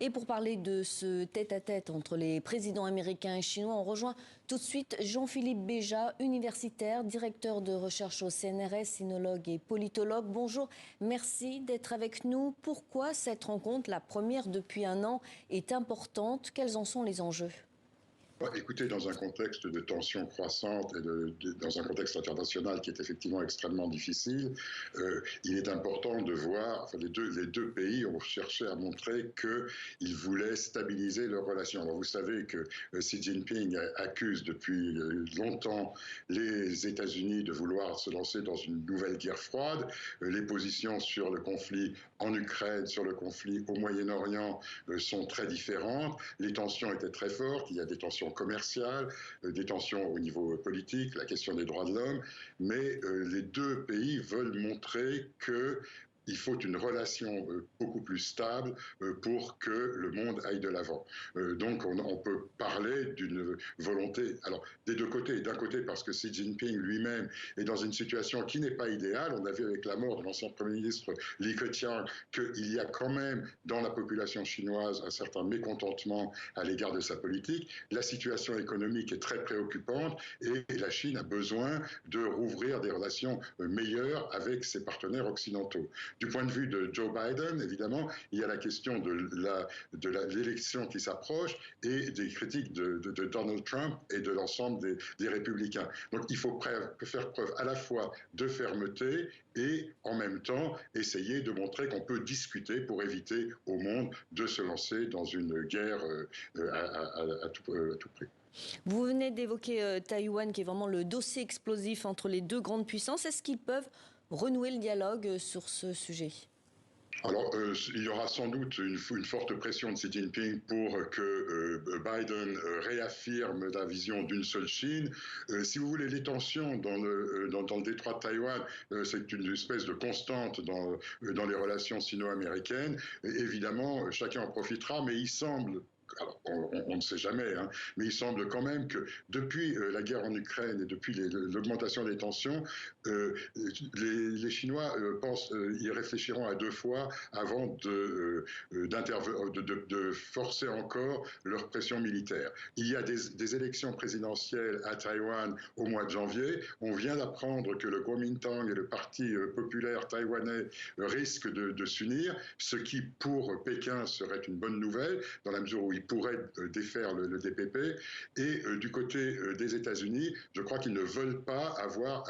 Et pour parler de ce tête-à-tête entre les présidents américains et chinois, on rejoint tout de suite Jean-Philippe Béja, universitaire, directeur de recherche au CNRS, sinologue et politologue. Bonjour, merci d'être avec nous. Pourquoi cette rencontre, la première depuis un an, est importante? Quels en sont les enjeux? Écoutez, dans un contexte de tensions croissantes et dans un contexte international qui est effectivement extrêmement difficile, il est important de voir, les deux pays ont cherché à montrer qu'ils voulaient stabiliser leurs relations. Alors vous savez que Xi Jinping accuse depuis longtemps les États-Unis de vouloir se lancer dans une nouvelle guerre froide. Les positions sur le conflit en Ukraine, sur le conflit au Moyen-Orient sont très différentes. Les tensions étaient très fortes, il y a des tensions commerciales, des tensions au niveau politique, la question des droits de l'homme, mais les deux pays veulent montrer qu'il faut une relation beaucoup plus stable pour que le monde aille de l'avant. Donc on peut parler d'une volonté, alors des deux côtés, d'un côté parce que Xi Jinping lui-même est dans une situation qui n'est pas idéale. On a vu avec la mort de l'ancien Premier ministre Li Keqiang qu'il y a quand même dans la population chinoise un certain mécontentement à l'égard de sa politique. La situation économique est très préoccupante et la Chine a besoin de rouvrir des relations meilleures avec ses partenaires occidentaux. Du point de vue de Joe Biden, évidemment, il y a la question de l'élection qui s'approche et des critiques de Donald Trump et de l'ensemble des républicains. Donc il faut faire preuve à la fois de fermeté et en même temps essayer de montrer qu'on peut discuter pour éviter au monde de se lancer dans une guerre à tout prix. Vous venez d'évoquer Taïwan, qui est vraiment le dossier explosif entre les deux grandes puissances. Est-ce qu'ils peuvent renouer le dialogue sur ce sujet ? Alors, il y aura sans doute une forte pression de Xi Jinping pour que Biden réaffirme la vision d'une seule Chine. Si vous voulez, les tensions dans le détroit de Taïwan, c'est une espèce de constante dans les relations sino-américaines. Évidemment, chacun en profitera, mais il semble... Alors, on ne sait jamais, hein, mais il semble quand même que depuis la guerre en Ukraine et depuis l'augmentation des tensions, les Chinois y réfléchiront à deux fois avant de forcer encore leur pression militaire. Il y a des élections présidentielles à Taïwan au mois de janvier. On vient d'apprendre que le Kuomintang et le Parti populaire taïwanais risquent de s'unir, ce qui, pour Pékin, serait une bonne nouvelle, dans la mesure où il pourrait défaire le DPP. Et du côté des États-Unis, je crois qu'ils ne veulent pas voir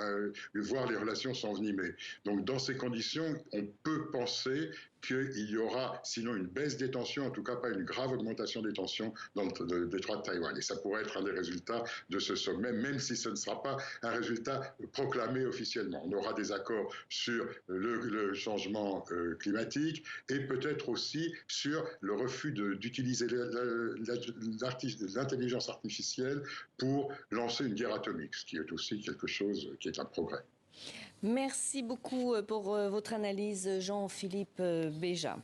les relations s'envenimer. Donc dans ces conditions, on peut penser qu'il y aura sinon une baisse des tensions, en tout cas pas une grave augmentation des tensions dans le détroit de Taïwan. Et ça pourrait être un des résultats de ce sommet, même si ce ne sera pas un résultat proclamé officiellement. On aura des accords sur le changement climatique et peut-être aussi sur le refus d'utiliser l'intelligence artificielle pour lancer une guerre atomique, ce qui est aussi quelque chose qui est un progrès. Merci beaucoup pour votre analyse, Jean-Philippe Béja.